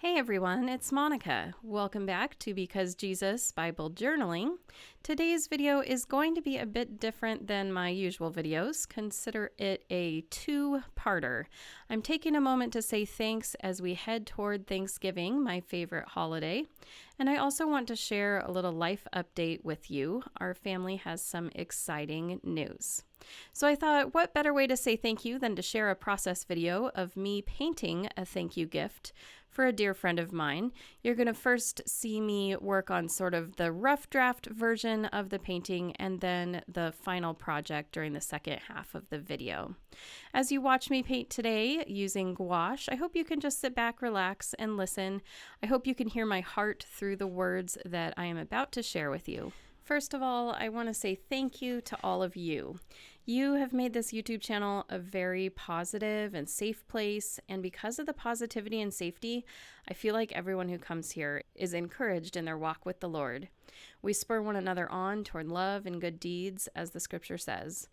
Hey everyone, it's Monica. Welcome back to Because Jesus Bible Journaling. Today's video is going to be a bit different than my usual videos. Consider it a two-parter. I'm taking a moment to say thanks as we head toward Thanksgiving, my favorite holiday. And I also want to share a little life update with you. Our family has some exciting news. So I thought, what better way to say thank you than to share a process video of me painting a thank you gift for a dear friend of mine. You're going to first see me work on sort of the rough draft version of the painting and then the final project during the second half of the video. As you watch me paint today using gouache, I hope you can just sit back, relax, and listen. I hope you can hear my heart through the words that I am about to share with you. First of all, I want to say thank you to all of you. You have made this YouTube channel a very positive and safe place, and because of the positivity and safety, I feel like everyone who comes here is encouraged in their walk with the Lord. We spur one another on toward love and good deeds, as the scripture says.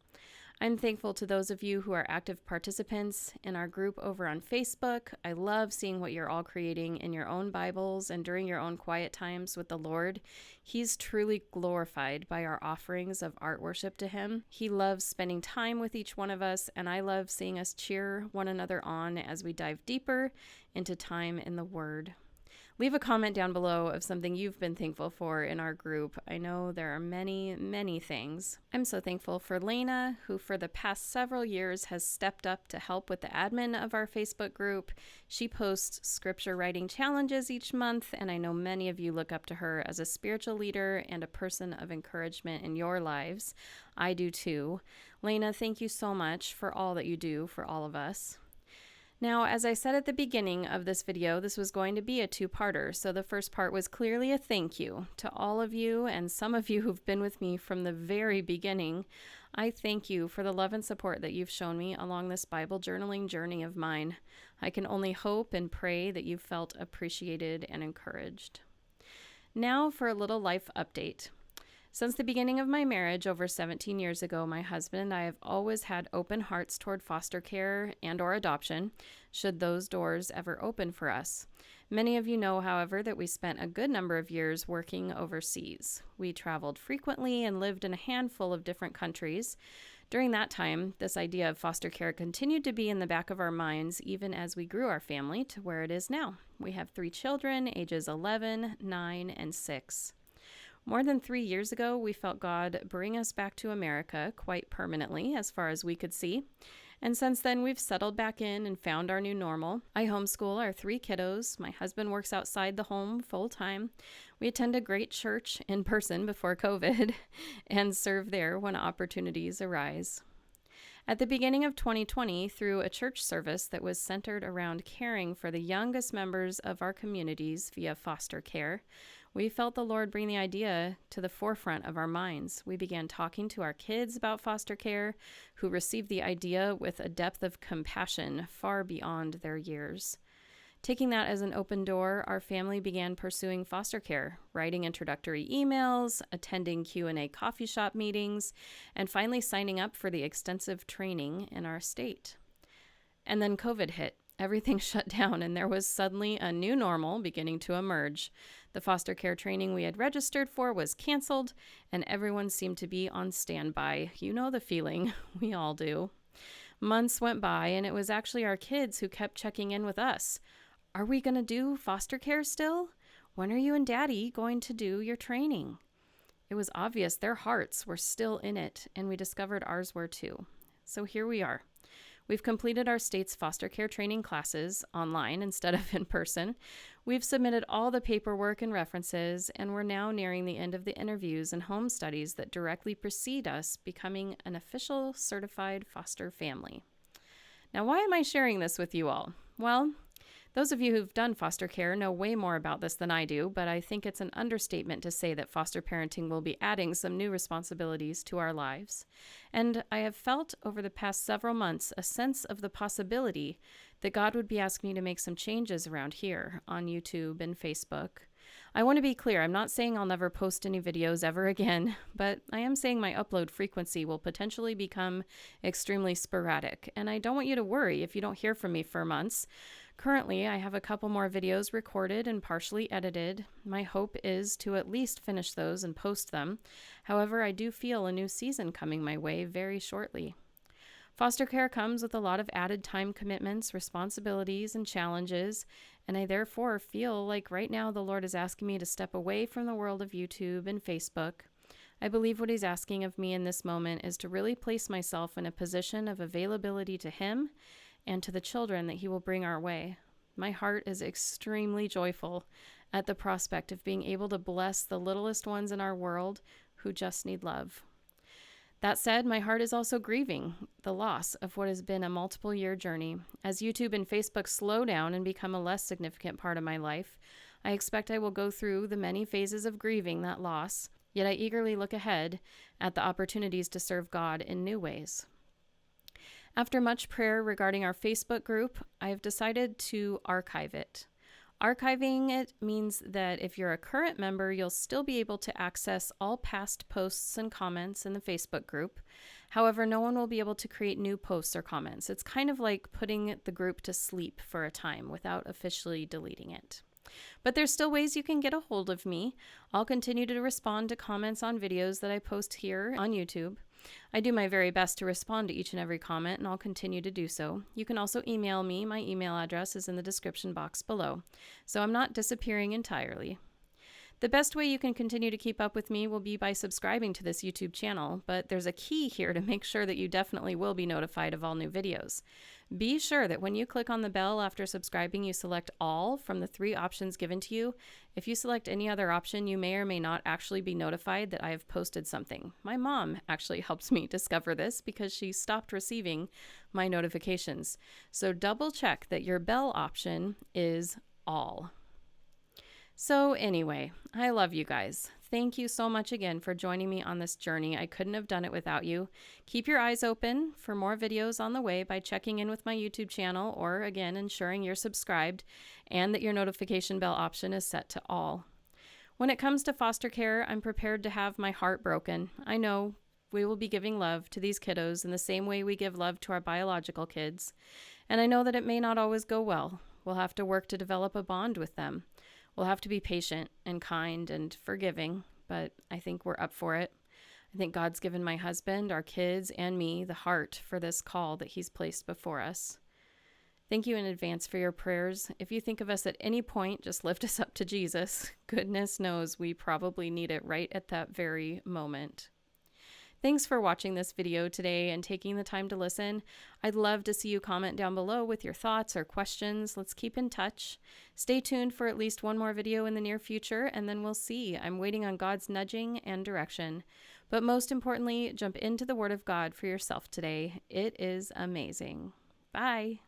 I'm thankful to those of you who are active participants in our group over on Facebook. I love seeing what you're all creating in your own Bibles and during your own quiet times with the Lord. He's truly glorified by our offerings of art worship to Him. He loves spending time with each one of us, and I love seeing us cheer one another on as we dive deeper into time in the Word. Leave a comment down below of something you've been thankful for in our group. I know there are many, many things. I'm so thankful for Lena, who for the past several years has stepped up to help with the admin of our Facebook group. She posts scripture writing challenges each month, and I know many of you look up to her as a spiritual leader and a person of encouragement in your lives. I do too. Lena, thank you so much for all that you do for all of us. Now, as I said at the beginning of this video, this was going to be a two-parter, so the first part was clearly a thank you to all of you and some of you who've been with me from the very beginning. I thank you for the love and support that you've shown me along this Bible journaling journey of mine. I can only hope and pray that you've felt appreciated and encouraged. Now for a little life update. Since the beginning of my marriage over 17 years ago, my husband and I have always had open hearts toward foster care and or adoption, should those doors ever open for us. Many of you know, however, that we spent a good number of years working overseas. We traveled frequently and lived in a handful of different countries. During that time, this idea of foster care continued to be in the back of our minds even as we grew our family to where it is now. We have 3 children, ages 11, 9, and 6. More than 3 years ago, we felt God bring us back to America quite permanently, as far as we could see. And since then, we've settled back in and found our new normal. I homeschool our 3 kiddos. My husband works outside the home full time. We attend a great church in person before COVID and serve there when opportunities arise. At the beginning of 2020, through a church service that was centered around caring for the youngest members of our communities via foster care, we felt the Lord bring the idea to the forefront of our minds. We began talking to our kids about foster care, who received the idea with a depth of compassion far beyond their years. Taking that as an open door, our family began pursuing foster care, writing introductory emails, attending Q&A coffee shop meetings, and finally signing up for the extensive training in our state. And then COVID hit. Everything shut down, and there was suddenly a new normal beginning to emerge. The foster care training we had registered for was canceled, and everyone seemed to be on standby. You know the feeling. We all do. Months went by, and it was actually our kids who kept checking in with us. Are we going to do foster care still? When are you and Daddy going to do your training? It was obvious their hearts were still in it, and we discovered ours were too. So here we are. We've completed our state's foster care training classes online instead of in person. We've submitted all the paperwork and references, and we're now nearing the end of the interviews and home studies that directly precede us becoming an official certified foster family. Now, why am I sharing this with you all? Well, those of you who've done foster care know way more about this than I do, but I think it's an understatement to say that foster parenting will be adding some new responsibilities to our lives. And I have felt over the past several months a sense of the possibility that God would be asking me to make some changes around here on YouTube and Facebook. I want to be clear, I'm not saying I'll never post any videos ever again, but I am saying my upload frequency will potentially become extremely sporadic, and I don't want you to worry if you don't hear from me for months. Currently, I have a couple more videos recorded and partially edited. My hope is to at least finish those and post them. However, I do feel a new season coming my way very shortly. Foster care comes with a lot of added time commitments, responsibilities, and challenges, and I therefore feel like right now the Lord is asking me to step away from the world of YouTube and Facebook. I believe what He's asking of me in this moment is to really place myself in a position of availability to Him and to the children that He will bring our way. My heart is extremely joyful at the prospect of being able to bless the littlest ones in our world who just need love. That said, my heart is also grieving the loss of what has been a multiple-year journey. As YouTube and Facebook slow down and become a less significant part of my life, I expect I will go through the many phases of grieving that loss, yet I eagerly look ahead at the opportunities to serve God in new ways. After much prayer regarding our Facebook group, I have decided to archive it. Archiving it means that if you're a current member, you'll still be able to access all past posts and comments in the Facebook group. However, no one will be able to create new posts or comments. It's kind of like putting the group to sleep for a time without officially deleting it. But there's still ways you can get a hold of me. I'll continue to respond to comments on videos that I post here on YouTube. I do my very best to respond to each and every comment, and I'll continue to do so. You can also email me. My email address is in the description box below. So I'm not disappearing entirely. The best way you can continue to keep up with me will be by subscribing to this YouTube channel, but there's a key here to make sure that you definitely will be notified of all new videos. Be sure that when you click on the bell after subscribing, you select all from the 3 options given to you. If you select any other option, you may or may not actually be notified that I have posted something. My mom actually helps me discover this because she stopped receiving my notifications. So double check that your bell option is all. So anyway, I love you guys. Thank you so much again for joining me on this journey. I couldn't have done it without you. Keep your eyes open for more videos on the way by checking in with my YouTube channel or, again, ensuring you're subscribed and that your notification bell option is set to all. When it comes to foster care, I'm prepared to have my heart broken. I know we will be giving love to these kiddos in the same way we give love to our biological kids. And I know that it may not always go well. We'll have to work to develop a bond with them. We'll have to be patient and kind and forgiving, but I think we're up for it. I think God's given my husband, our kids, and me the heart for this call that He's placed before us. Thank you in advance for your prayers. If you think of us at any point, just lift us up to Jesus. Goodness knows we probably need it right at that very moment. Thanks for watching this video today and taking the time to listen. I'd love to see you comment down below with your thoughts or questions. Let's keep in touch. Stay tuned for at least one more video in the near future, and then we'll see. I'm waiting on God's nudging and direction. But most importantly, jump into the Word of God for yourself today. It is amazing. Bye.